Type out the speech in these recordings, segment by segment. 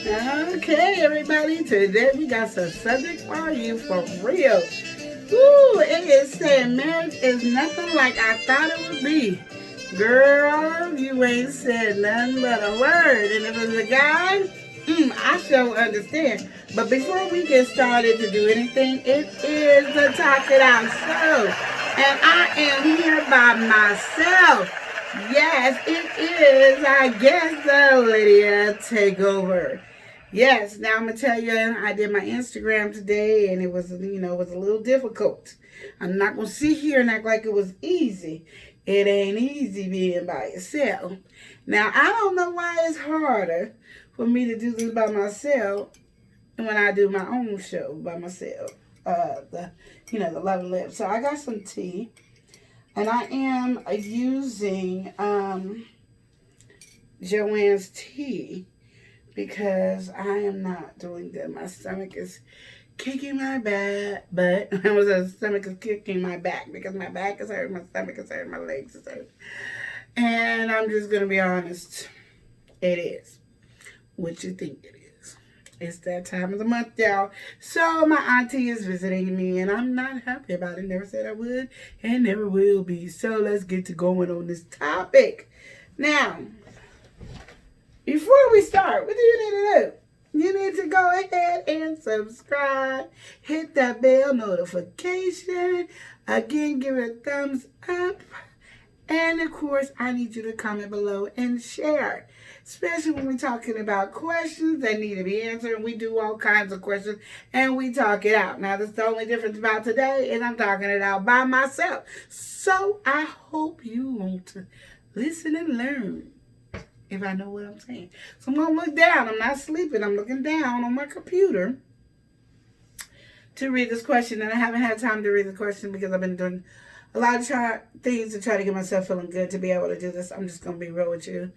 Okay, everybody, today we got some subject for you for real. Woo, it is saying marriage is nothing like I thought it would be. Girl, you ain't said nothing but a word. And if it's a guy, I sure understand. But before we get started to do anything, it is the Talk It Out show. And I am here by myself. Yes, it is, I guess, the Lydia takeover. Yes, now I'm gonna tell you, I did my Instagram today, and it was, it was a little difficult. I'm not gonna sit here and act like it was easy. It ain't easy being by yourself. Now I don't know why it's harder for me to do this by myself when I do my own show by myself. The Love and Live. So I got some tea, and I am using Joanne's tea because I am not doing good. My stomach is kicking my butt. My stomach is kicking my back because my back is hurt, my stomach is hurt, my legs is hurt. And I'm just going to be honest. It is what you think it is. It's that time of the month, y'all. So my auntie is visiting me, and I'm not happy about it. Never said I would and never will be. So let's get to going on this topic. Now, before we start, what do you need to do? You need to go ahead and subscribe. Hit that bell notification. Again, give it a thumbs up. And of course, I need you to comment below and share. Especially when we're talking about questions that need to be answered. We do all kinds of questions and we talk it out. Now, that's the only difference about today is I'm talking it out by myself. So I hope you want to listen and learn. If I know what I'm saying. So I'm going to look down. I'm not sleeping. I'm looking down on my computer to read this question. And I haven't had time to read the question because I've been doing a lot of things to try to get myself feeling good to be able to do this. I'm just going to be real with you.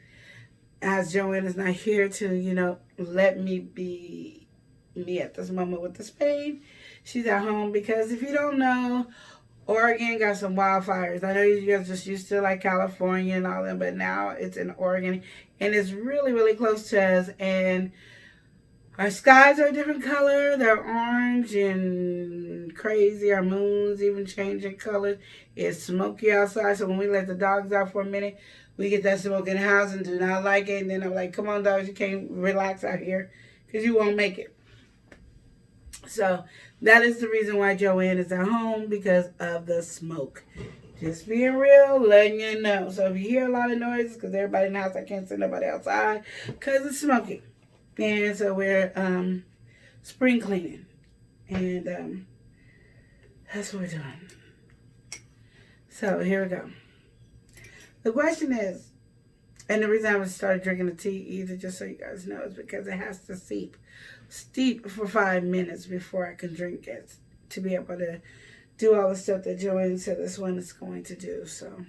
As Joanne is not here to, let me be me at this moment with this pain. She's at home because if you don't know, Oregon got some wildfires. I know you guys just used to like California and all that, but now it's in Oregon. And it's really, really close to us. And our skies are a different color. They're orange and crazy. Our moon's even changing colors. It's smoky outside. So when we let the dogs out for a minute, we get that smoke in the house and do not like it. And then I'm like, come on, dogs, you can't relax out here because you won't make it. So that is the reason why Joanne is at home, because of the smoke. Just being real, letting you know. So if you hear a lot of noises, because everybody in the house, I can't send nobody outside because it's smoky. And so we're spring cleaning. And that's what we're doing. So here we go. The question is, and the reason I started drinking the tea either, just so you guys know, is because it has to steep for 5 minutes before I can drink it to be able to do all the stuff that Joanne said this one is going to do. So,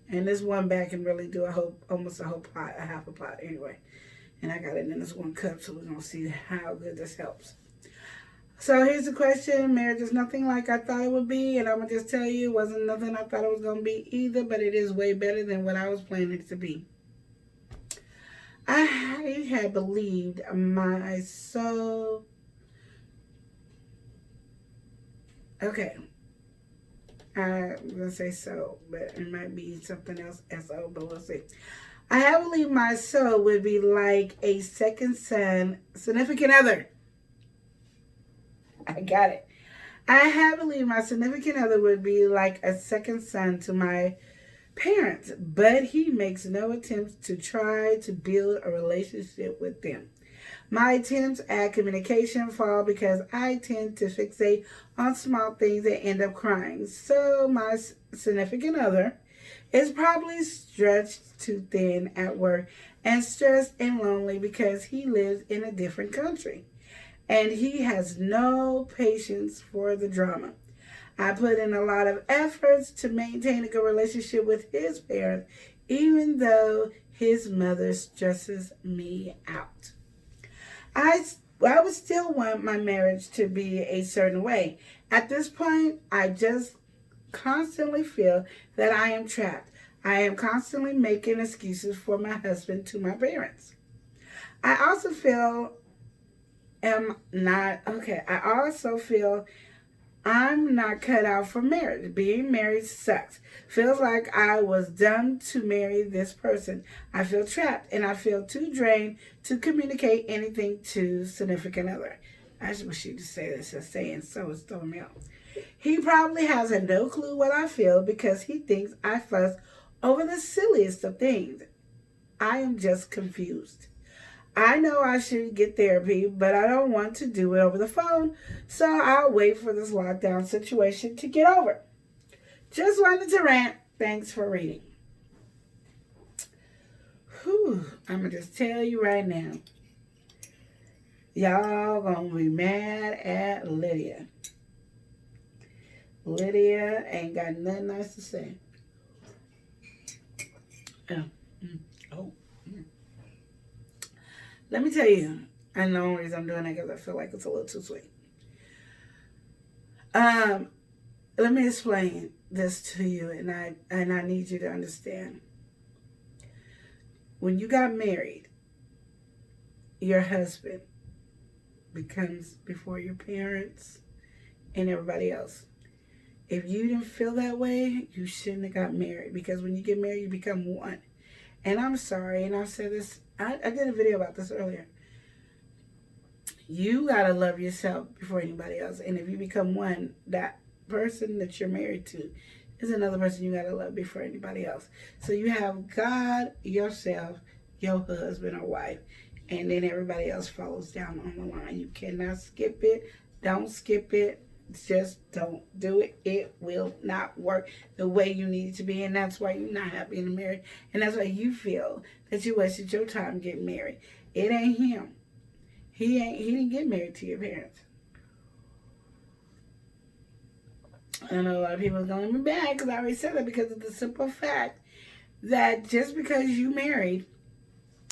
and this one bag can really do almost a whole pot, a half a pot anyway. And I got it in this one cup, so we're going to see how good this helps. So here's the question. Marriage is nothing like I thought it would be, and I'm going to just tell you, it wasn't nothing I thought it was going to be either, but it is way better than what I was planning it to be. I had believed my soul. Okay. I'm going to say so, but it might be something else, S-O, but we'll see. I had believed my soul would be like a second son, significant other. I got it. I had believed my significant other would be like a second son to my parents, but he makes no attempts to try to build a relationship with them. My attempts at communication fall because I tend to fixate on small things and end up crying. So my significant other is probably stretched too thin at work and stressed and lonely because he lives in a different country. And he has no patience for the drama. I put in a lot of efforts to maintain a good relationship with his parents, even though his mother stresses me out. I would still want my marriage to be a certain way. At this point, I just constantly feel that I am trapped. I am constantly making excuses for my husband to my parents. I also feel I also feel I'm not cut out for marriage. Being married sucks. Feels like I was done to marry this person. I feel trapped and I feel too drained to communicate anything to significant other. I just wish you to say this as saying so it's throwing me off. He probably has a no clue what I feel because he thinks I fuss over the silliest of things. I am just confused. I know I should get therapy, but I don't want to do it over the phone, so I'll wait for this lockdown situation to get over. Just wanted to rant. Thanks for reading. Whew, I'm going to just tell you right now. Y'all going to be mad at Lydia. Lydia ain't got nothing nice to say. Oh. Let me tell you, I know the only reason I'm doing that because I feel like it's a little too sweet. Let me explain this to you, and I need you to understand. When you got married, your husband becomes before your parents and everybody else. If you didn't feel that way, you shouldn't have got married, because when you get married, you become one. And I'm sorry, and I've said this, I did a video about this earlier. You got to love yourself before anybody else. And if you become one, that person that you're married to is another person you got to love before anybody else. So you have God, yourself, your husband or wife, and then everybody else follows down on the line. You cannot skip it. Don't skip it. Just don't do it. It will not work the way you need it to be, and that's why you're not happy in the marriage, and that's why you feel that you wasted your time getting married. It ain't him. He didn't get married to your parents. I know a lot of people are going to be mad because I already said that, because of the simple fact that just because you married,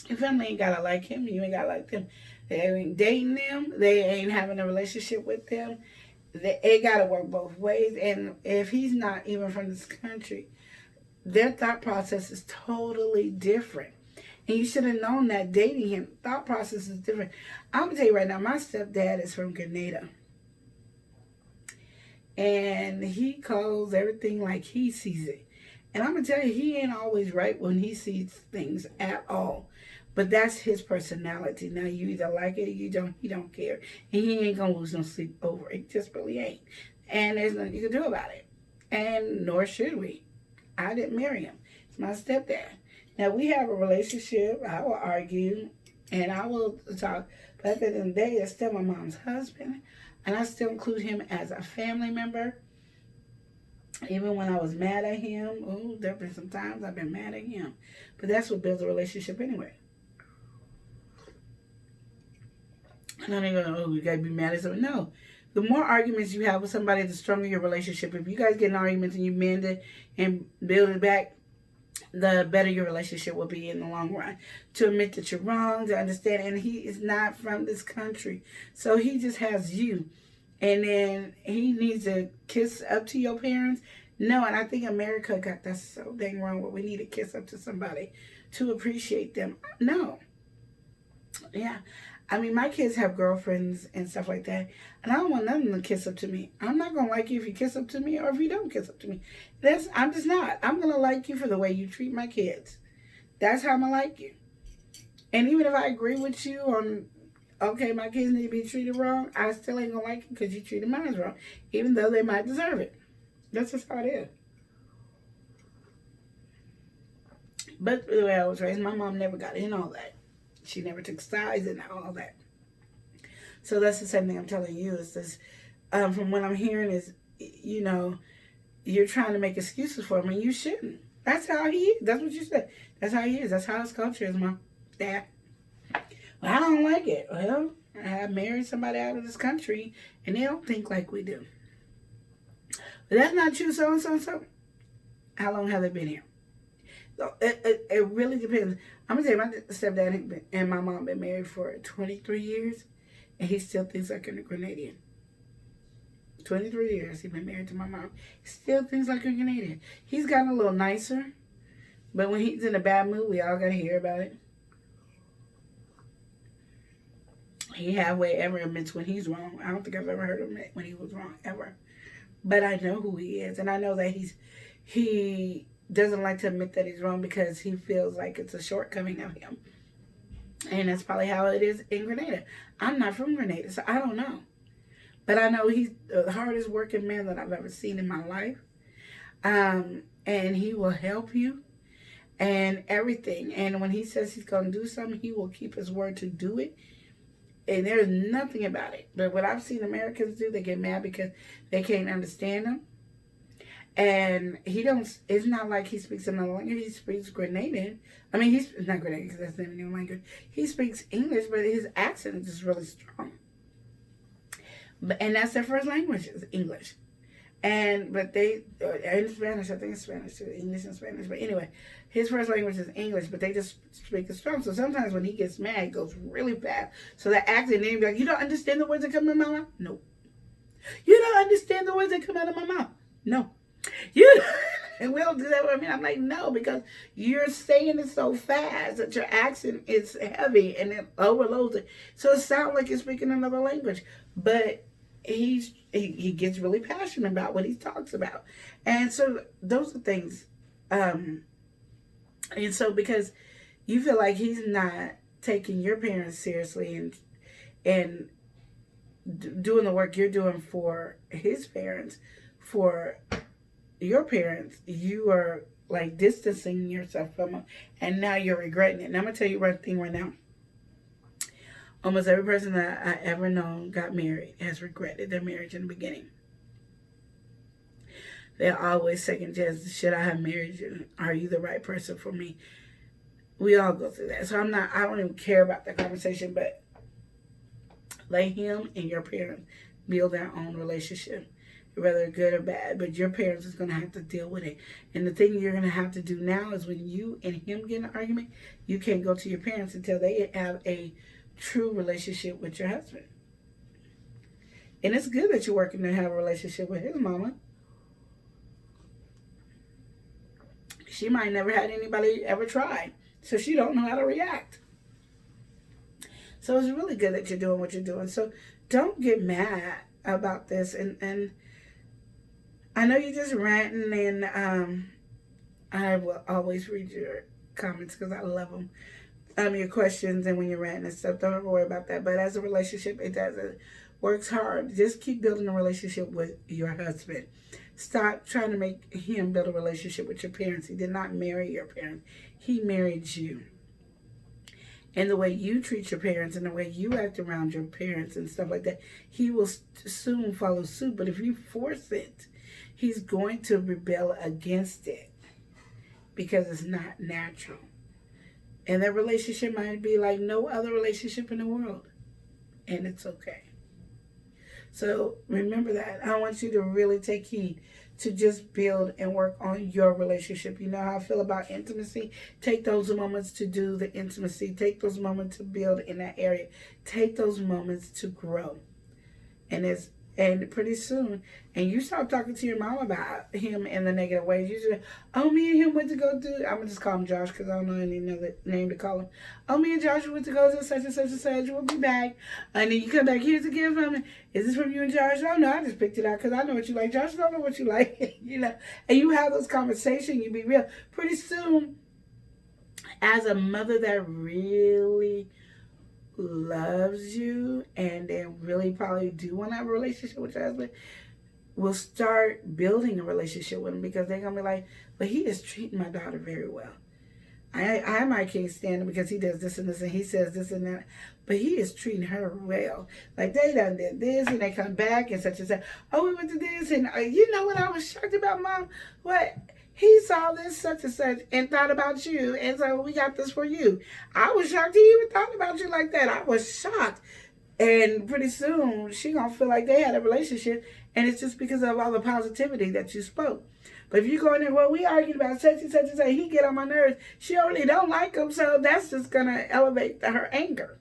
your family ain't gotta like him, you ain't gotta like them. They ain't dating them. They ain't having a relationship with them. It got to work both ways. And if he's not even from this country, their thought process is totally different. And you should have known that dating him. Thought process is different. I'm going to tell you right now, my stepdad is from Grenada. And he calls everything like he sees it. And I'm going to tell you, he ain't always right when he sees things at all. But that's his personality. Now, you either like it or you don't. He don't care. And he ain't going to lose no sleep over it. He just really ain't. And there's nothing you can do about it. And nor should we. I didn't marry him. It's my stepdad. Now, we have a relationship. I will argue. And I will talk. But at the end of the day, it's still my mom's husband. And I still include him as a family member. Even when I was mad at him. There have been some times I've been mad at him. But that's what builds a relationship anyway. And I'm not going, you got to be mad at someone. No. The more arguments you have with somebody, the stronger your relationship. If you guys get in arguments and you mend it and build it back, the better your relationship will be in the long run. To admit that you're wrong, to understand. And he is not from this country. So he just has you. And then he needs to kiss up to your parents. No, and I think America got that so dang wrong where we need to kiss up to somebody to appreciate them. No. Yeah. I mean, my kids have girlfriends and stuff like that, and I don't want none of them to kiss up to me. I'm not going to like you if you kiss up to me or if you don't kiss up to me. I'm just not. I'm going to like you for the way you treat my kids. That's how I'm going to like you. And even if I agree with you on, okay, my kids need to be treated wrong, I still ain't going to like you because you treated mine wrong, even though they might deserve it. That's just how it is. But the way I was raised, my mom never got in all that. She never took sides and all that. So that's the same thing I'm telling you. Is this, from what I'm hearing is, you're trying to make excuses for him, and you shouldn't. That's how he is. That's what you said. That's how he is. That's how his culture is, Mom. Dad. Well, I don't like it. Well, I married somebody out of this country, and they don't think like we do. But that's not true, so. How long have they been here? So it really depends. I'm going to tell you, my stepdad and my mom been married for 23 years, and he still thinks like a Grenadian. 23 years he's been married to my mom. He still thinks like a Canadian. He's gotten a little nicer, but when he's in a bad mood, we all got to hear about it. he halfway ever admits when he's wrong. I don't think I've ever heard him admit when he was wrong, ever. But I know who he is, and I know that he doesn't like to admit that he's wrong because he feels like it's a shortcoming of him. And that's probably how it is in Grenada. I'm not from Grenada, so I don't know. But I know he's the hardest working man that I've ever seen in my life. And he will help you and everything. And when he says he's going to do something, he will keep his word to do it. And there's nothing about it. But what I've seen Americans do, they get mad because they can't understand him. And it's not like he speaks another language. He speaks Grenadian. I mean, he's not Grenadian because that's not a new language. He speaks English, but his accent is just really strong. And that's their first language, is English. But they, and Spanish, I think it's Spanish too, English and Spanish. But anyway, his first language is English, but they just speak it strong. So sometimes when he gets mad, it goes really fast. So that accent, they'd be like, you don't understand the words that come out of my mouth? No. You don't understand the words that come out of my mouth? No. And we don't do that with me. I'm like, no, because you're saying it so fast that your accent is heavy and it overloads it. So it sounds like you're speaking another language. But he gets really passionate about what he talks about. And so those are things. And so because you feel like he's not taking your parents seriously and doing the work you're doing for his parents, for your parents, you are like distancing yourself from them, and now you're regretting it. And I'm going to tell you one thing right now. Almost every person that I ever known got married has regretted their marriage in the beginning. They always second guess, should I have married you? Are you the right person for me? We all go through that. So I don't even care about that conversation, but let him and your parents build their own relationship, whether good or bad. But your parents is going to have to deal with it. And the thing you're going to have to do now is when you and him get in an argument, you can't go to your parents until they have a true relationship with your husband. And it's good that you're working to have a relationship with his mama. She might never had anybody ever try, so she don't know how to react. So it's really good that you're doing what you're doing. So don't get mad about this. And I know you're just ranting, and I will always read your comments because I love them. Your questions and when you're ranting and stuff. Don't ever worry about that. But as a relationship, it works hard. Just keep building a relationship with your husband. Stop trying to make him build a relationship with your parents. He did not marry your parents. He married you. And the way you treat your parents and the way you act around your parents and stuff like that, he will soon follow suit. But if you force it, he's going to rebel against it because it's not natural. And that relationship might be like no other relationship in the world. And it's okay. So remember that. I want you to really take heed to just build and work on your relationship. You know how I feel about intimacy? Take those moments to do the intimacy. Take those moments to build in that area. Take those moments to grow. And pretty soon, and you start talking to your mom about him in the negative ways. You say, oh, me and him went to go do, I'm going to just call him Josh because I don't know any other name to call him. Oh, me and Josh went to go do such and such and such. We'll be back. And then you come back, here's a gift from me. Is this from you and Josh? Oh, no, I just picked it out because I know what you like. Josh don't know what you like. And you have those conversations. You be real. Pretty soon, as a mother that really loves you and then really probably do want to have a relationship with your husband, will start building a relationship with him because they're going to be like, but he is treating my daughter very well. I might can't stand him because he does this and this and he says this and that, but he is treating her well. Like they done did this and they come back and such and such. Oh, we went to this and you know what I was shocked about, Mom? What? He saw this such and such and thought about you, and so we got this for you. I was shocked he even thought about you like that. I was shocked. And pretty soon, she going to feel like they had a relationship, and it's just because of all the positivity that you spoke. But if you go in there, well, we argued about such and such and such, he get on my nerves. She already don't like him, so that's just going to elevate her anger.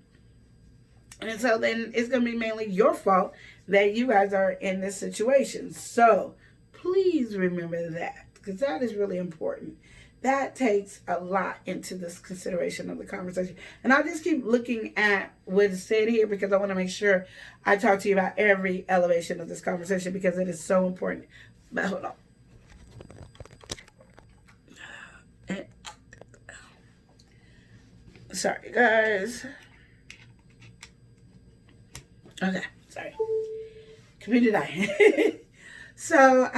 And so then it's going to be mainly your fault that you guys are in this situation. So please remember that. Because that is really important. that takes a lot into this consideration of the conversation. And I just keep looking at what is said here because I want to make sure I talk to you about every elevation of this conversation because it is so important. But hold on. Sorry, guys. Okay, sorry. Computer dying. So,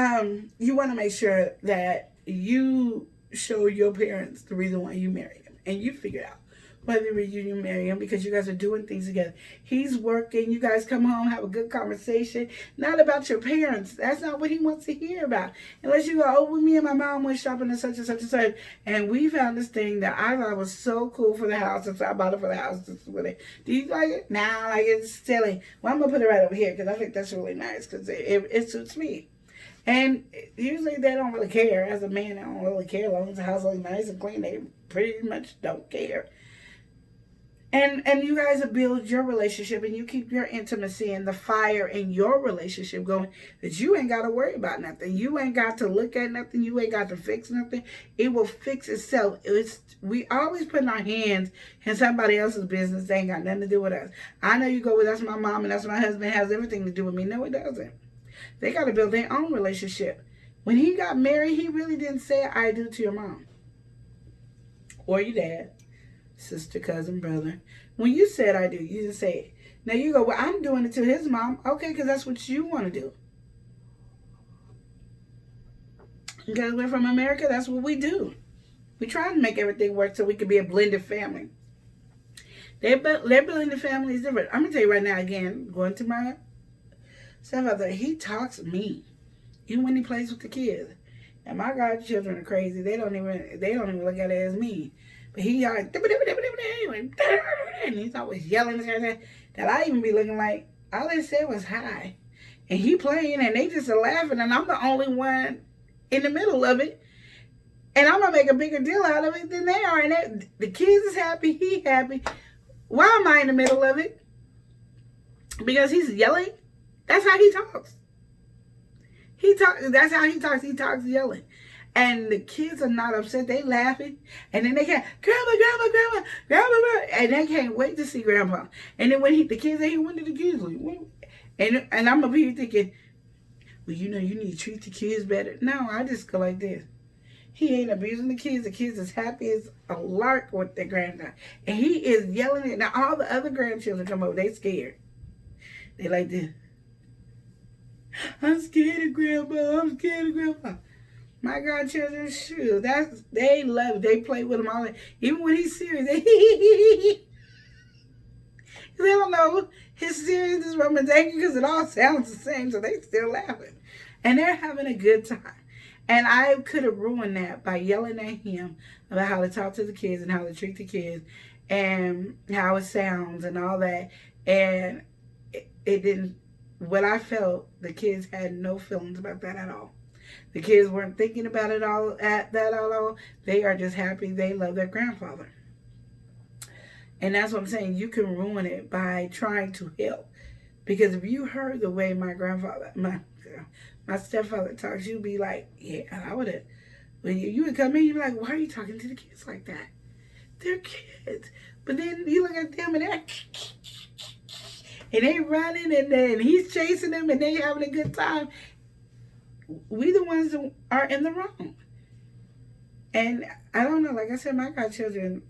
you want to make sure that you show your parents the reason why you married him. And you figure out whether you marry him because you guys are doing things together. He's working. You guys come home, have a good conversation. Not about your parents. That's not what he wants to hear about. Unless you go, oh, well, me and my mom went shopping and such and such and such. And we found this thing that I thought was so cool for the house. And so I bought it for the house. This is what it. Do you like it? Nah, like it's silly. Well, I'm going to put it right over here because I think that's really nice because it suits me. And usually they don't really care. As a man, they don't really care. As long as the house looks nice and clean, they pretty much don't care. And you guys build your relationship and you keep your intimacy and the fire in your relationship going that you ain't got to worry about nothing. You ain't got to look at nothing. You ain't got to fix nothing. It will fix itself. We always putting our hands in somebody else's business. They ain't got nothing to do with us. I know you go, well, that's my mom and that's my husband. It has everything to do with me. No, it doesn't. They got to build their own relationship. When he got married, he really didn't say I do to your mom or your dad, sister, cousin, brother. When you said I do, you didn't say it. Now you go, well, I'm doing it to his mom. Okay, because that's what you want to do. Because we're from America, that's what we do. We try to make everything work so we can be a blended family. Their blended family is different. I'm going to tell you right now, again, going to my stepfather, he talks mean. Even when he plays with the kids. And my godchildren are crazy. They don't even look at it as mean. But he and he's always yelling that I even be looking like all they said was hi. And he playing and they just are laughing and I'm the only one in the middle of it. And I'm gonna make a bigger deal out of it than they are. And the kids is happy, he happy. Why am I in the middle of it? Because he's yelling? That's how he talks. That's how he talks. He talks yelling. And the kids are not upset. They laughing. And then they can't, grandma. And they can't wait to see grandpa. And then when the kids are here, when did the kids leave? And I'm up here thinking, well, you need to treat the kids better. No, I just go like this. He ain't abusing the kids. The kids is happy as a lark with their granddaughter. And he is yelling at, now all the other grandchildren come over. They scared. They like this. I'm scared of grandma. I'm scared of grandpa. My godchildren, shoot, they love it. They play with him all day. Even when he's serious, they don't know his seriousness from his anger because it all sounds the same, so they still laughing. And they're having a good time. And I could have ruined that by yelling at him about how to talk to the kids and how to treat the kids and how it sounds and all that. And it didn't. What I felt, the kids had no feelings about that at all. The kids weren't thinking about it all at all. They are just happy. They love their grandfather. And that's what I'm saying. You can ruin it by trying to help. Because if you heard the way my stepfather talks, you'd be like, yeah, I would have. When you would come in, you'd be like, why are you talking to the kids like that? They're kids. But then you look at them and they're and they running and then he's chasing them and they having a good time. We the ones that are in the wrong. And I don't know, like I said, my godchildren,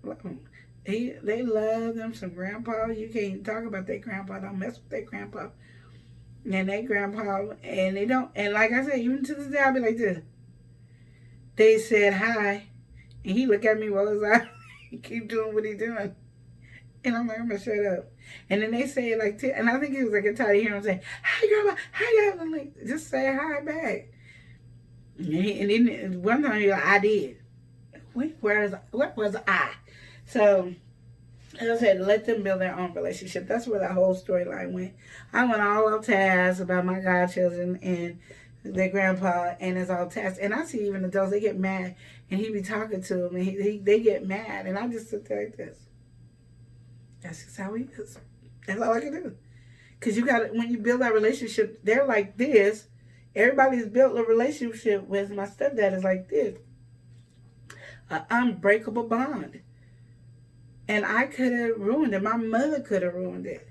they love them some grandpa. You can't talk about their grandpa. Don't mess with their grandpa. And their grandpa, and they don't, and like I said, even to this day, I'll be like this. They said hi, and he looked at me while his eye, he keep doing what he doing. And I'm like, I'm going to shut up. And then they say it like, and I think he was like, I'm tired of hearing him say, hi, grandma, hi, grandma. I'm like, just say hi back. And then one time he was like, I did. What was I? So, as I said, let them build their own relationship. That's where the whole storyline went. I went all up tasks about my godchildren and their grandpa, and it's all tasks. And I see even adults, they get mad, and he be talking to them, and they get mad, and I just sit there like this. That's just how he is. That's all I can do. Because you got to, when you build that relationship, they're like this. Everybody's built a relationship with my stepdad is like this. an unbreakable bond. And I could have ruined it. My mother could have ruined it.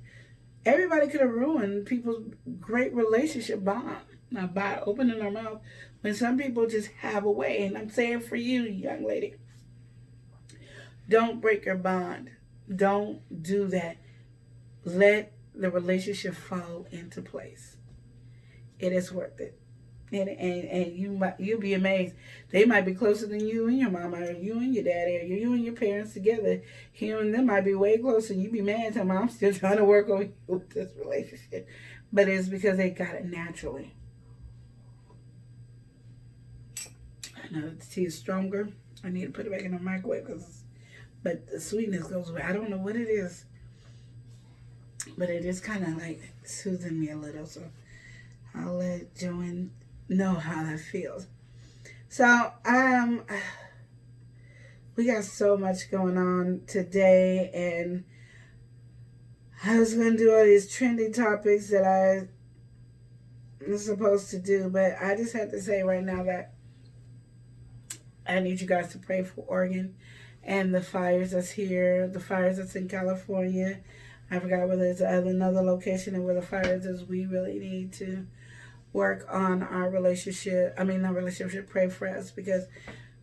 Everybody could have ruined people's great relationship bond now by opening their mouth when some people just have a way. And I'm saying for you, young lady, don't break your bond. Don't do that. Let the relationship fall into place. It is worth it. And you'll be amazed. They might be closer than you and your mama, or you and your daddy, or you and your parents together. You and them might be way closer. You be mad, tell me I'm still trying to work on you with this relationship, but it's because they got it naturally. I know the tea is stronger. I need to put it back in the microwave but the sweetness goes away. I don't know what it is, but it is kind of like soothing me a little. So I'll let Joanne know how that feels. So we got so much going on today, and I was gonna do all these trendy topics that I'm supposed to do, but I just have to say right now that I need you guys to pray for Oregon and the fires that's here, the fires that's in California. I forgot whether it's another location and where the fires is. We really need to work on our relationship. I mean, not relationship, pray for us, because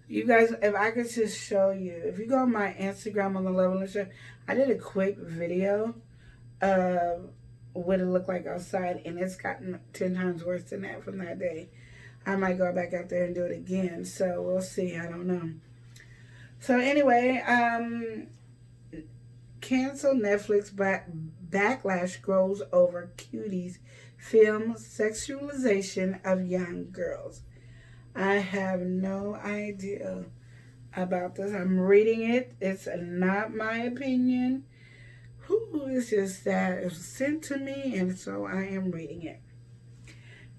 you guys, if I could just show you, if you go on my Instagram on the Level and Show, I did a quick video of what it looked like outside, and it's gotten 10 times worse than that from that day. I might go back out there and do it again, so we'll see. I don't know. So anyway, cancel Netflix backlash grows over Cuties film sexualization of young girls. I have no idea about this. I'm reading it. It's not my opinion. It's just that it was sent to me, and so I am reading it.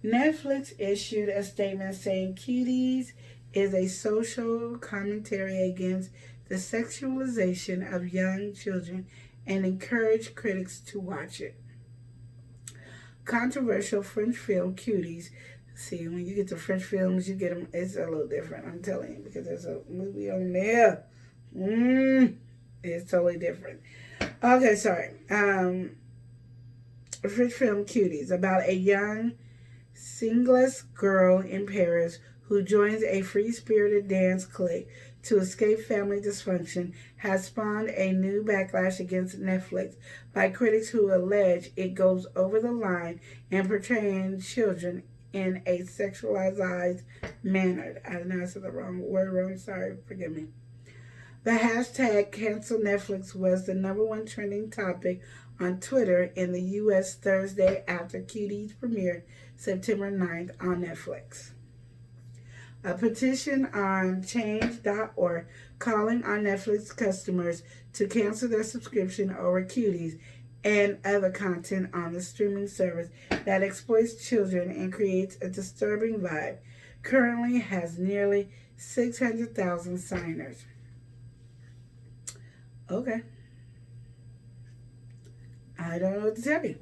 Netflix issued a statement saying Cuties is a social commentary against the sexualization of young children and encouraged critics to watch it. Controversial French film Cuties. See, when you get to French films, you get them, it's a little different, I'm telling you, because there's a movie on there. It's totally different. Okay, sorry. French film Cuties, about a young singless girl in Paris who joins a free-spirited dance clique to escape family dysfunction, has spawned a new backlash against Netflix by critics who allege it goes over the line in portraying children in a sexualized manner. I know I said the word wrong. Sorry, forgive me. The hashtag Cancel Netflix was the #1 trending topic on Twitter in the U.S. Thursday after Cuties premiered September 9th on Netflix. A petition on change.org calling on Netflix customers to cancel their subscription over Cuties and other content on the streaming service that exploits children and creates a disturbing vibe currently has nearly 600,000 signers. Okay. I don't know what to tell you.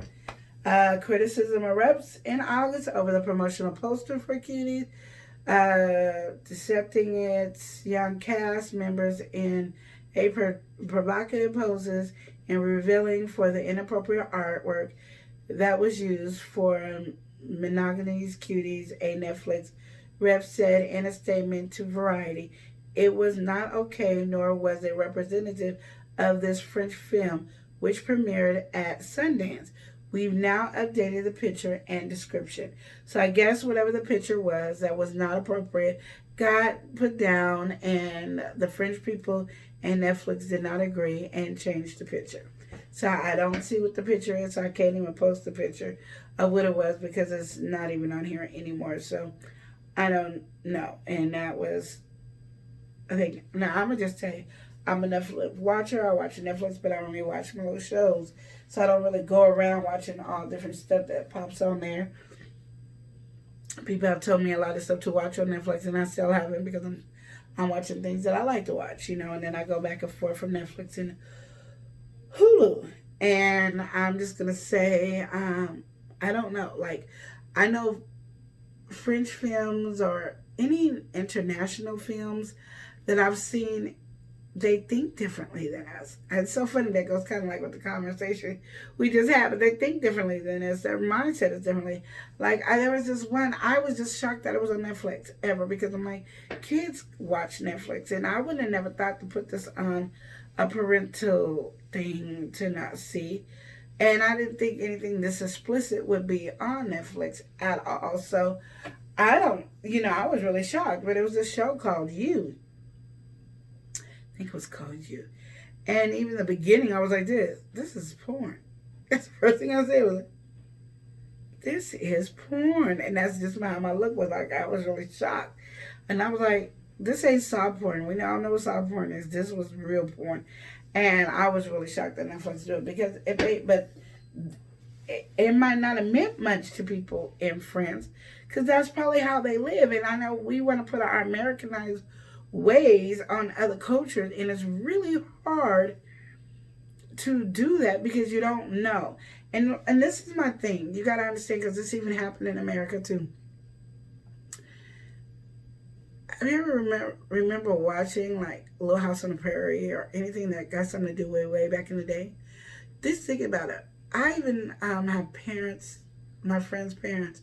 Criticism erupts in August over the promotional poster for Cuties, decepting its young cast members in a provocative poses and revealing for the inappropriate artwork that was used for Monogany's Cuties. A Netflix rep said in a statement to Variety, "It was not okay, nor was it representative of this French film, which premiered at Sundance. We've now updated the picture and description." So I guess whatever the picture was that was not appropriate got put down, and the French people and Netflix did not agree and changed the picture. So I don't see what the picture is, so I can't even post the picture of what it was because it's not even on here anymore. So I don't know. And that was, I think, now I'm going to just tell you, I'm a Netflix watcher. I watch Netflix, but I don't really watch my little shows. So I don't really go around watching all different stuff that pops on there. People have told me a lot of stuff to watch on Netflix, and I still haven't because I'm watching things that I like to watch, and then I go back and forth from Netflix and Hulu. And I'm just going to say, I don't know. Like, I know French films or any international films that I've seen, they think differently than us. And it's so funny, that goes kind of like with the conversation we just had, but they think differently than us. Their mindset is differently. Like, there was this one, I was just shocked that it was on Netflix ever, because I'm like, kids watch Netflix, and I would have never thought to put this on a parental thing to not see. And I didn't think anything this explicit would be on Netflix at all. So I don't, I was really shocked. But it was a show called You. I think it was called You. And even the beginning, I was like, this is porn. That's the first thing I said was, this is porn. And that's just how my look was like. I was really shocked. And I was like, this ain't soft porn. We all know what soft porn is. This was real porn. And I was really shocked that Netflix did it, because it might not have meant much to people in France, because that's probably how they live. And I know we want to put our Americanized ways on other cultures, and it's really hard to do that because you don't know. And this is my thing. You got to understand, because this even happened in America too. Have you ever remember watching like Little House on the Prairie or anything that got something to do with way back in the day? Just think about it. I even have parents, my friends' parents,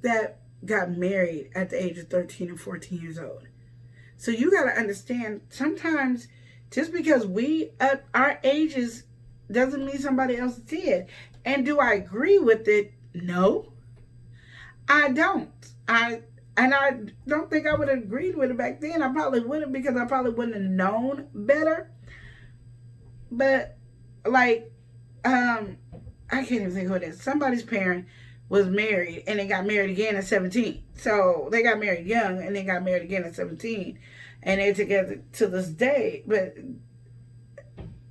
that got married at the age of 13 and 14 years old. So you got to understand, sometimes just because we at our ages doesn't mean somebody else did. And do I agree with it? No, I don't. And I don't think I would have agreed with it back then. I probably wouldn't, because I probably wouldn't have known better. But, like, I can't even think who it is. Somebody's parent was married, and they got married again at 17. So they got married young, and they got married again at 17. And they're together to this day. But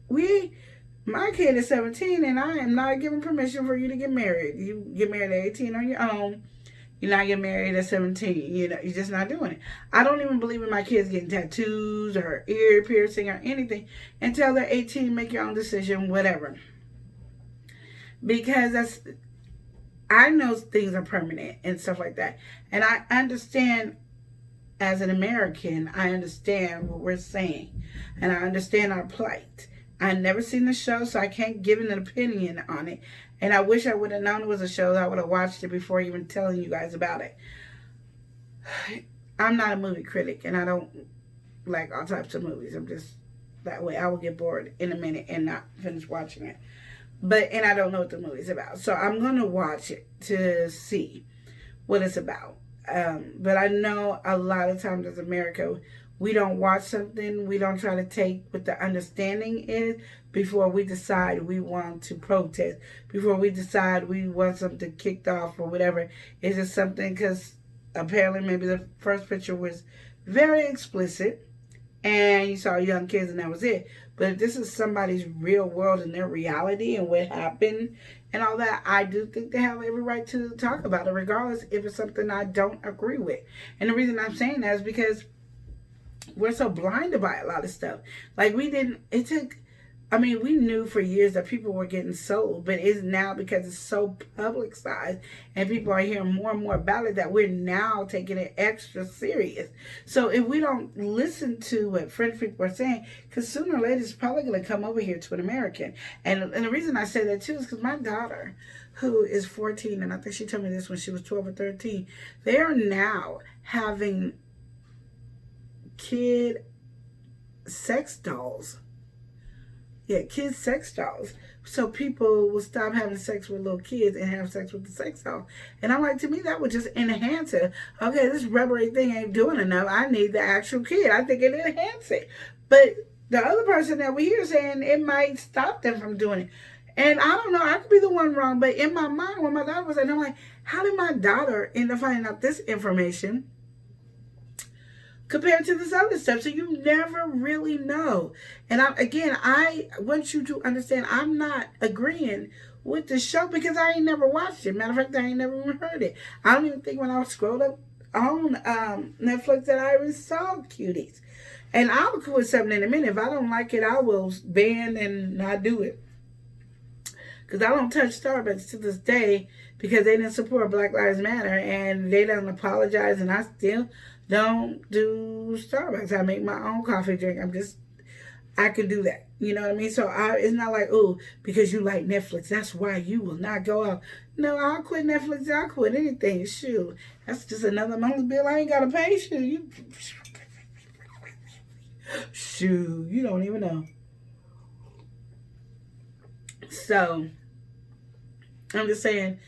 my kid is 17, and I am not giving permission for you to get married. You get married at 18 on your own. You're not getting married at 17. You're just not doing it. I don't even believe in my kids getting tattoos or ear piercing or anything until they're 18. Make your own decision, whatever. Because I know things are permanent and stuff like that. And I understand, as an American, I understand what we're saying. And I understand our plight. I've never seen the show, so I can't give an opinion on it. And I wish I would have known it was a show. I would have watched it before even telling you guys about it. I'm not a movie critic, and I don't like all types of movies. I'm just that way. I will get bored in a minute and not finish watching it. And I don't know what the movie's about. So I'm going to watch it to see what it's about. But I know a lot of times as America, we don't watch something, we don't try to take what the understanding is before we decide we want to protest, before we decide we want something kicked off or whatever. It's just something because apparently maybe the first picture was very explicit and you saw young kids and that was it. But if this is somebody's real world and their reality and what happened and all that, I do think they have every right to talk about it, regardless if it's something I don't agree with. And the reason I'm saying that is because we're so blinded by a lot of stuff. Like we knew for years that people were getting sold, but it's now because it's so publicized and people are hearing more and more about it that we're now taking it extra serious. So if we don't listen to what French people are saying, because sooner or later it's probably going to come over here to an American. And the reason I say that too is because my daughter, who is 14, and I think she told me this when she was 12 or 13, they are now having kid sex dolls. Yeah, kids sex dolls. So people will stop having sex with little kids and have sex with the sex doll. And I'm like, to me, that would just enhance it. Okay, this rubbery thing ain't doing enough. I need the actual kid. I think it enhances it. But the other person that we hear saying it might stop them from doing it. And I don't know, I could be the one wrong, but in my mind, when my daughter was saying, I'm like, how did my daughter end up finding out this information compared to this other stuff? So you never really know. And I want you to understand, I'm not agreeing with the show because I ain't never watched it. Matter of fact, I ain't never even heard it. I don't even think when I scrolled up on Netflix that I even saw Cuties. And I'll quit something in a minute. If I don't like it, I will ban and not do it. Because I don't touch Starbucks to this day because they didn't support Black Lives Matter and they don't apologize, and I still Don't do Starbucks. I make my own coffee drink. I can do that. You know what I mean? So it's not like, oh, because you like Netflix, that's why you will not go out. No, I'll quit Netflix. I'll quit anything. Shoot. That's just another month's bill I ain't got to pay. Shoot, you don't even know. So, I'm just saying,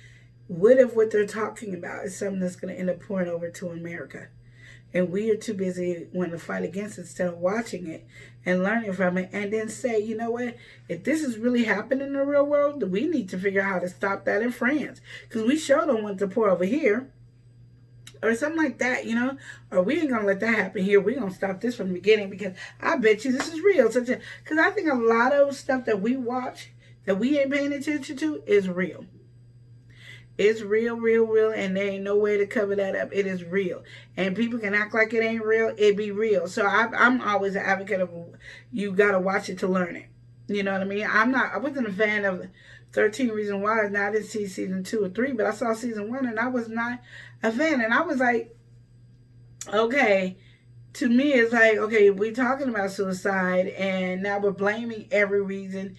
what if what they're talking about is something that's going to end up pouring over to America? And we are too busy wanting to fight against it instead of watching it and learning from it, and then say, you know what, if this is really happening in the real world, we need to figure out how to stop that in France, because we sure don't want to pour over here or something like that, or we ain't gonna let that happen here. We're gonna stop this from the beginning, because I bet you this is real. Because I think a lot of stuff that we watch that we ain't paying attention to is real. It's real, real, real, and there ain't no way to cover that up. It is real. And people can act like it ain't real. It be real. So I'm always an advocate of, you got to watch it to learn it. You know what I mean? I wasn't a fan of 13 Reasons Why. Now I didn't see season 2 or 3, but I saw season 1, and I was not a fan. And I was like, okay, to me, it's like, okay, we're talking about suicide, and now we're blaming everybody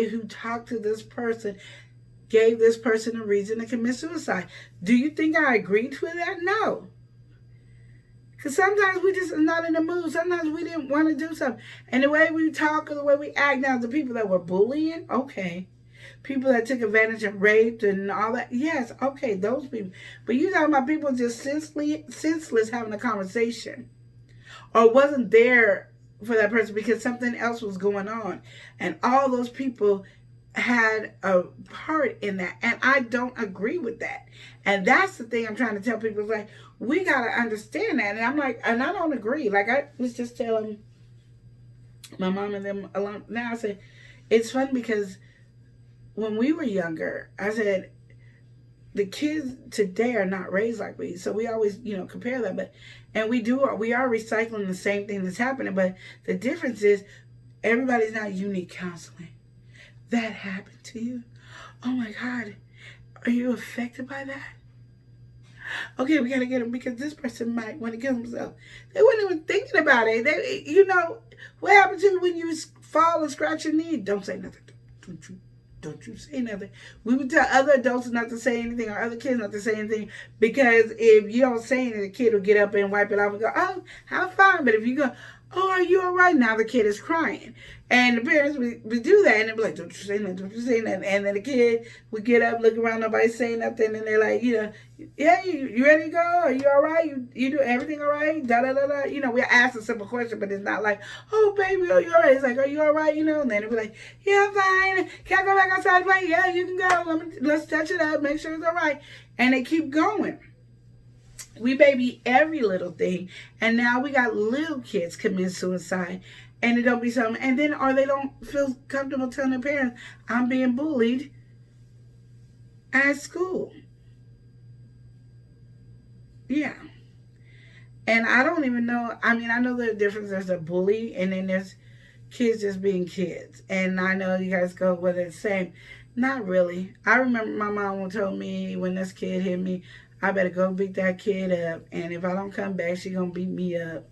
who talked to this person gave this person a reason to commit suicide. Do you think I agreed with that? No. Because sometimes we just are not in the mood. Sometimes we didn't want to do something. And the way we talk or the way we act now, the people that were bullying, okay. People that took advantage and raped and all that, yes, okay, those people. But you're talking about people just senseless having a conversation. Or wasn't there for that person because something else was going on. And all those people had a part in that, and I don't agree with that. And that's the thing I'm trying to tell people, is like, we got to understand that. And I'm like, and I don't agree. Like, I was just telling my mom and them along now, I said, it's fun because when we were younger, I said, the kids today are not raised like we, so we always, compare that, and we are recycling the same thing that's happening, but the difference is everybody's not unique counseling. That happened to you? Oh my God. Are you affected by that? Okay, we got to get him because this person might want to kill himself. They weren't even thinking about it. What happened to you when you fall and scratch your knee? Don't say nothing. Don't you say nothing. We would tell other adults not to say anything, or other kids not to say anything, because if you don't say anything, the kid will get up and wipe it off and go, oh, I'm fine. But if you go, oh, are you all right? Now the kid is crying. And the parents would do that, and they'd be like, don't you say nothing, don't you say nothing. And then the kid would get up, look around, nobody saying nothing, and they're like, yeah, you ready to go? Are you all right? You do everything all right? Da-da-da-da. We ask a simple question, but it's not like, oh, baby, are you all right? It's like, are you all right? And then they'll be like, yeah, I'm fine. Can I go back outside and play? Yeah, you can go. Let's touch it up, make sure it's all right. And they keep going. We baby every little thing, and now we got little kids commit suicide, and it don't be something, and then or they don't feel comfortable telling their parents, I'm being bullied at school. Yeah. And I don't even know, I know the difference. There's a bully, and then there's kids just being kids. And I know you guys go, whether it's the same. Not really. I remember my mom told me when this kid hit me, I better go beat that kid up. And if I don't come back, she going to beat me up.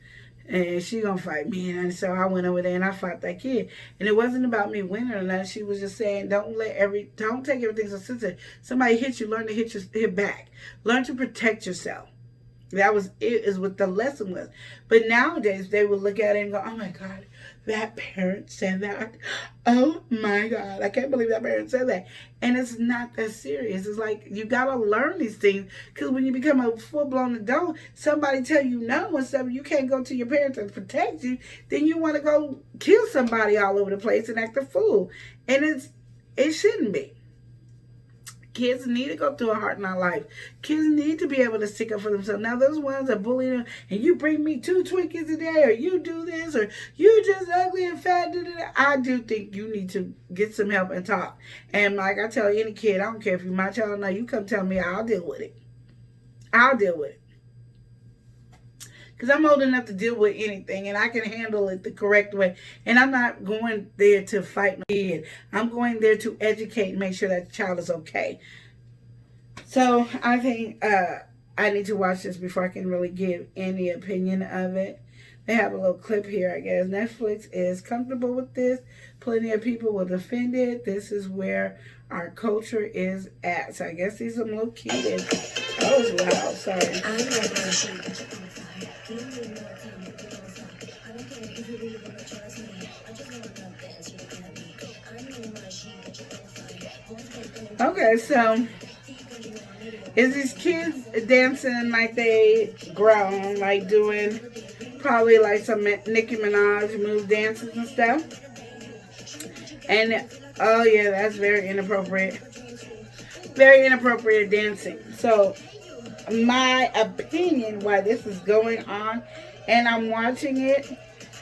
And she going to fight me. And so I went over there and I fought that kid. And it wasn't about me winning or nothing. She was just saying, don't take everything so sensitive. Somebody hits you, learn to hit back. Learn to protect yourself. That was it, is what the lesson was. But nowadays, they will look at it and go, oh my God, that parent said that. Oh my God, I can't believe that parent said that. And it's not that serious. It's like, you got to learn these things. Because when you become a full-blown adult, somebody tell you no and stuff, you can't go to your parents and protect you, then you want to go kill somebody all over the place and act a fool. And it shouldn't be. Kids need to go through a hard knock life. Kids need to be able to stick up for themselves. Now, those ones that bully them, and you bring me 2 Twinkies a day, or you do this, or you just ugly and fat, I do think you need to get some help and talk. And like I tell any kid, I don't care if you're my child or not, you come tell me, I'll deal with it. I'll deal with it. Because I'm old enough to deal with anything, and I can handle it the correct way. And I'm not going there to fight my kid. I'm going there to educate and make sure that the child is okay. So I think I I need to watch this before I can really give any opinion of it. They have a little clip here, I guess. Netflix is comfortable with this. Plenty of people will defend it. This is where our culture is at. So I guess these are little kids. That was loud, sorry. Okay, so is these kids dancing like they grown, like doing probably like some Nicki Minaj move dances and stuff? And oh yeah, that's very inappropriate. Very inappropriate dancing. So my opinion why this is going on, and I'm watching it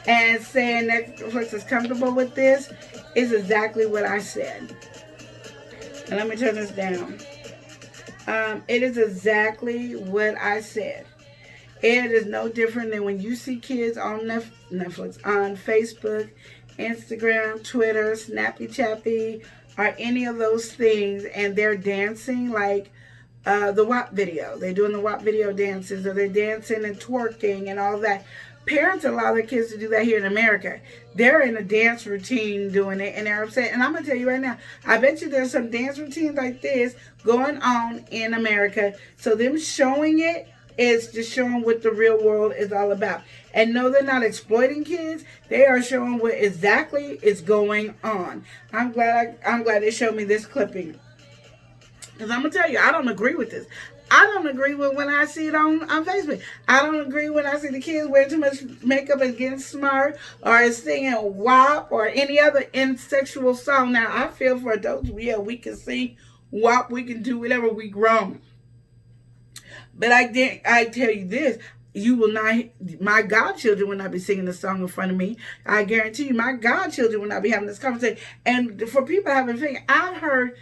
and saying Netflix is comfortable with this, is exactly what I said. And let me turn this down. It is exactly what I said. It is no different than when you see kids on Netflix, on Facebook, Instagram, Twitter, Snappy Chappy, or any of those things, and they're dancing like the WAP video. They're doing the WAP video dances, or they're dancing and twerking and all that. Parents allow their kids to do that here in America. They're in a dance routine doing it, and they're upset. And I'm going to tell you right now, I bet you there's some dance routines like this going on in America. So them showing it is just showing what the real world is all about. And no, they're not exploiting kids. They are showing what exactly is going on. I'm glad they showed me this clipping. Because I'm going to tell you, I don't agree with this. I don't agree with when I see it on Facebook. I don't agree when I see the kids wearing too much makeup and getting smart or singing WAP or any other insexual song. Now, I feel for adults, yeah, we can sing WAP, we can do whatever, we grown. But I tell you this, you will not, my godchildren will not be singing this song in front of me. I guarantee you, my godchildren will not be having this conversation. And for people having figured, I've heard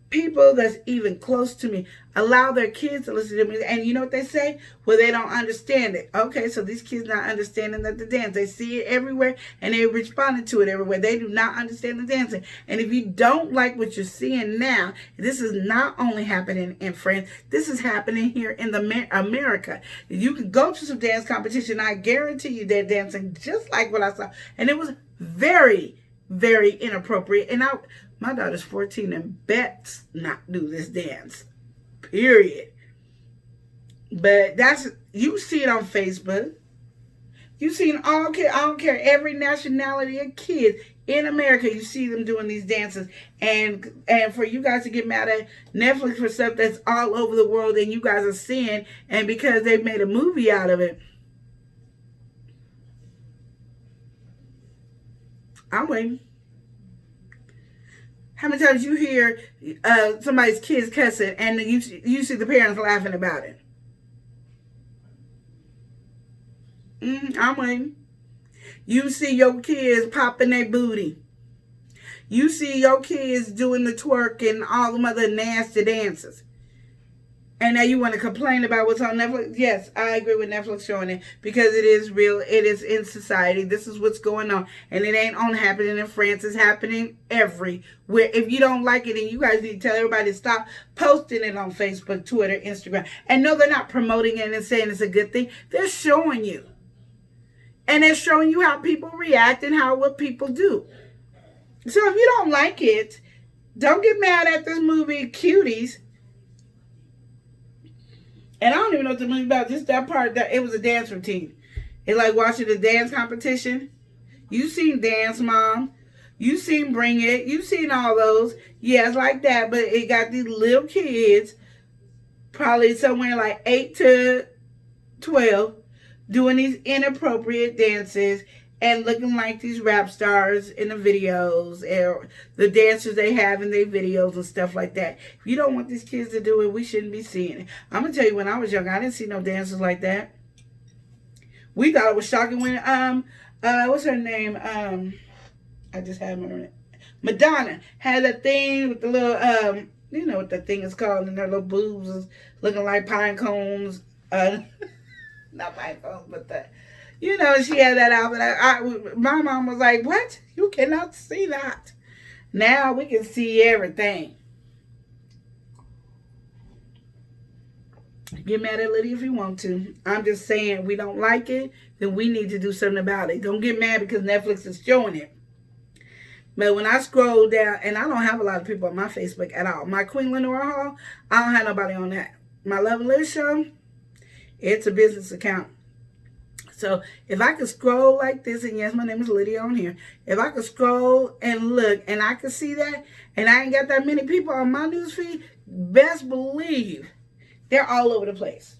people that's even close to me allow their kids to listen to me, and you know what they say? Well, they don't understand it. Okay, so these kids not understanding that the dance, they see it everywhere and they responding to it everywhere. They do not understand the dancing. And if you don't like what you're seeing now, this is not only happening in France, this is happening here in the America. You can go to some dance competition, I guarantee you they're dancing just like what I saw, and it was very, very inappropriate. And my daughter's 14 and bets not do this dance. Period. But you see it on Facebook. You see all kids, I don't care, every nationality of kids in America, you see them doing these dances. And for you guys to get mad at Netflix for stuff that's all over the world and you guys are seeing, and because they made a movie out of it, I'm waiting. How many times you hear somebody's kids cussing and you see the parents laughing about it? I'm waiting. You see your kids popping their booty. You see your kids doing the twerk and all the other nasty dances. And now you want to complain about what's on Netflix? Yes, I agree with Netflix showing it because it is real. It is in society. This is what's going on. And it ain't only happening in France. It's happening everywhere. If you don't like it, then you guys need to tell everybody to stop posting it on Facebook, Twitter, Instagram. And no, they're not promoting it and saying it's a good thing. They're showing you. And they're showing you how people react and what people do. So if you don't like it, don't get mad at this movie, Cuties. And I don't even know what the movie about. Just that part, that it was a dance routine. It's like watching a dance competition. You seen Dance Mom. You seen Bring It. You seen all those. Yeah, it's like that. But it got these little kids, probably somewhere like 8 to 12, doing these inappropriate dances and looking like these rap stars in the videos, or the dancers they have in their videos and stuff like that. If you don't want these kids to do it, we shouldn't be seeing it. I'm going to tell you, when I was young, I didn't see no dancers like that. We thought it was shocking when, what's her name? I just had her name. Madonna had that thing with the little, you know what that thing is called, and their little boobs is looking like pine cones. Not pine cones, but you know, she had that outfit. My mom was like, what? You cannot see that. Now we can see everything. Get mad at Lydia if you want to. I'm just saying, we don't like it, then we need to do something about it. Don't get mad because Netflix is showing it. But when I scroll down, and I don't have a lot of people on my Facebook at all. My Queen Lenore Hall, I don't have nobody on that. My Love and Live show, it's a business account. So if I could scroll like this, and yes, my name is Lydia on here. If I could scroll and look, and I could see that, and I ain't got that many people on my newsfeed, best believe they're all over the place.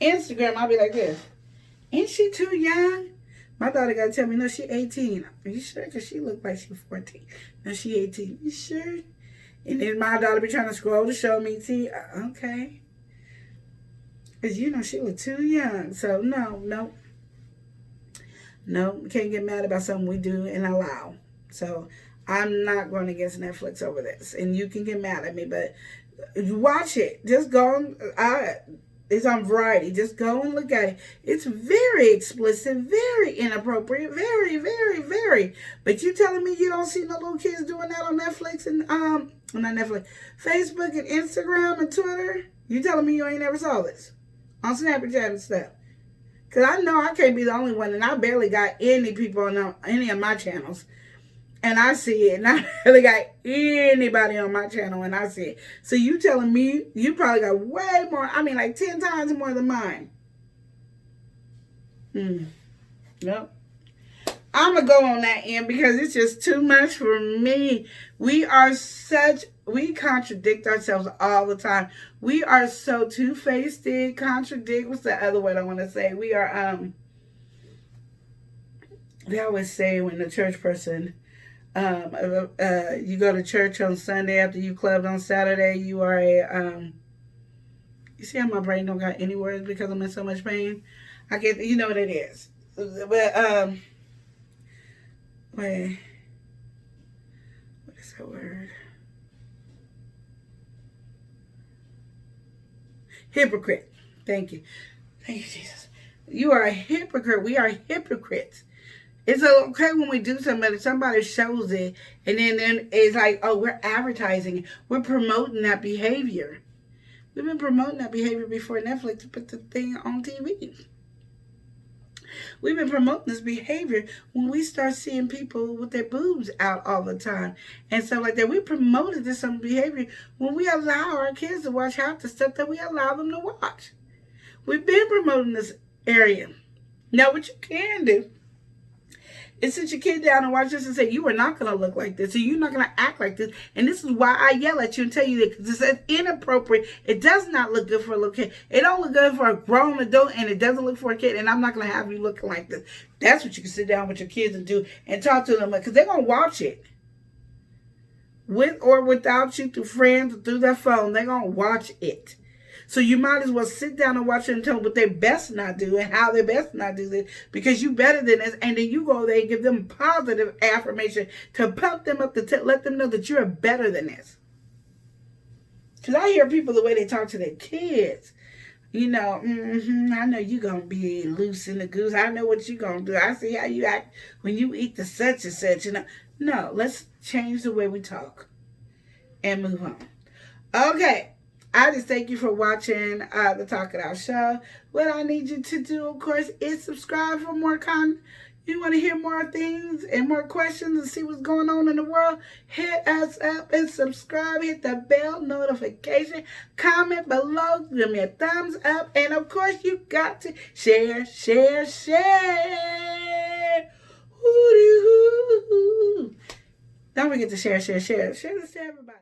Instagram, I'll be like this. Ain't she too young? My daughter got to tell me, no, she 18. Are you sure? Because she looked like she 14. No, she 18. You sure? And then my daughter be trying to scroll to show me, see, okay. Because, you know, she was too young. So, no, can't get mad about something we do and allow. So, I'm not going against Netflix over this. And you can get mad at me, but watch it. Just go on. It's on Variety. Just go and look at it. It's very explicit, very inappropriate, very, very, very. But you telling me you don't see no little kids doing that on Netflix and not Netflix, Facebook and Instagram and Twitter? You telling me you ain't never saw this on Snapchat and stuff? Because I know I can't be the only one, and I barely got any people on any of my channels. And I see it, and I really got anybody on my channel, and I see it. So you telling me you probably got way more, I mean like 10 times more than mine. Yep. I'm going to go on that end because it's just too much for me. We contradict ourselves all the time. We are so two-faced, contradict. What's the other word I want to say? We are, they always say when the church person, you go to church on Sunday after you clubbed on Saturday, you are a, you see how my brain don't got any words because I'm in so much pain? I get, you know what it is. But, wait, what is that word? Hypocrite. Thank you. Thank you, Jesus. You are a hypocrite. We are hypocrites. It's okay when we do something, but if somebody shows it, and then it's like, oh, we're advertising it. We're promoting that behavior. We've been promoting that behavior before Netflix put the thing on TV. We've been promoting this behavior when we start seeing people with their boobs out all the time and stuff like that. We promoted this some behavior when we allow our kids to watch half the stuff that we allow them to watch. We've been promoting this area. Now, what you can do is sit your kid down and watch this and say, you are not going to look like this, or you're not going to act like this. And this is why I yell at you and tell you that, because it's inappropriate. It does not look good for a little kid. It don't look good for a grown adult, and it doesn't look for a kid. And I'm not going to have you looking like this. That's what you can sit down with your kids and do and talk to them, because they're going to watch it. With or without you, through friends or through their phone, they're going to watch it. So you might as well sit down and watch it and tell them what they best not do and how they best not do this, because you better than this. And then you go there and give them positive affirmation to pump them up, to let them know that you're better than this. Because I hear people the way they talk to their kids. You know, I know you're going to be loose in the goose. I know what you're going to do. I see how you act when you eat the such and such. You know, no, let's change the way we talk and move on. Okay. I just thank you for watching the Talk It Out show. What I need you to do, of course, is subscribe for more content. You want to hear more things and more questions and see what's going on in the world? Hit us up and subscribe. Hit the bell notification. Comment below. Give me a thumbs up. And, of course, you got to share. Don't forget to share. Share this to everybody.